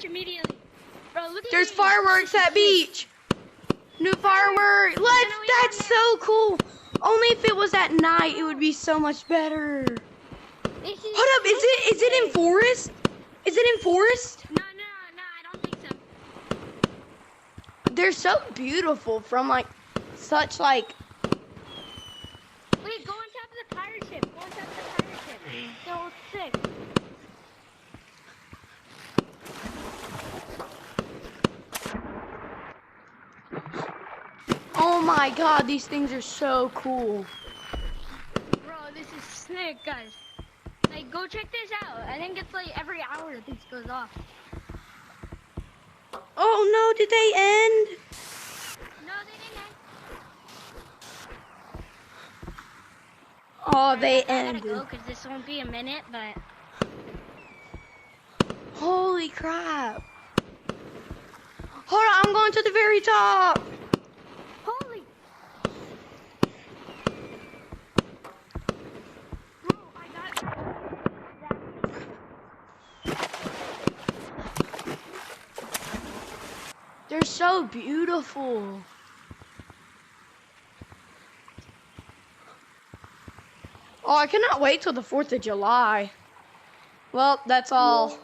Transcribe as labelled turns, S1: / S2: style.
S1: beach immediately. Bro, look at
S2: There's
S1: these.
S2: fireworks at beach. New fireworks. That's so cool. Only if it was at night, it would be so much better.
S1: This is
S2: Hold up, is it in forest? Is it in forest?
S1: No, I don't think so.
S2: They're so beautiful from like such like.
S1: Wait, go on top of the pirate ship. Go on top of the pirate ship. That looks sick.
S2: Oh my god, these things are so cool.
S1: Bro, this is sick, guys. Like, go check this out. I think it's like every hour this goes off.
S2: Oh no, did they end?
S1: No, they didn't end.
S2: Oh, they
S1: I gotta
S2: ended.
S1: go because this won't be a minute, but...
S2: Holy crap. Hold on, I'm going to the very top.
S1: Holy... Bro, I got...
S2: They're so beautiful. Oh, I cannot wait till the 4th of July. Well, that's all.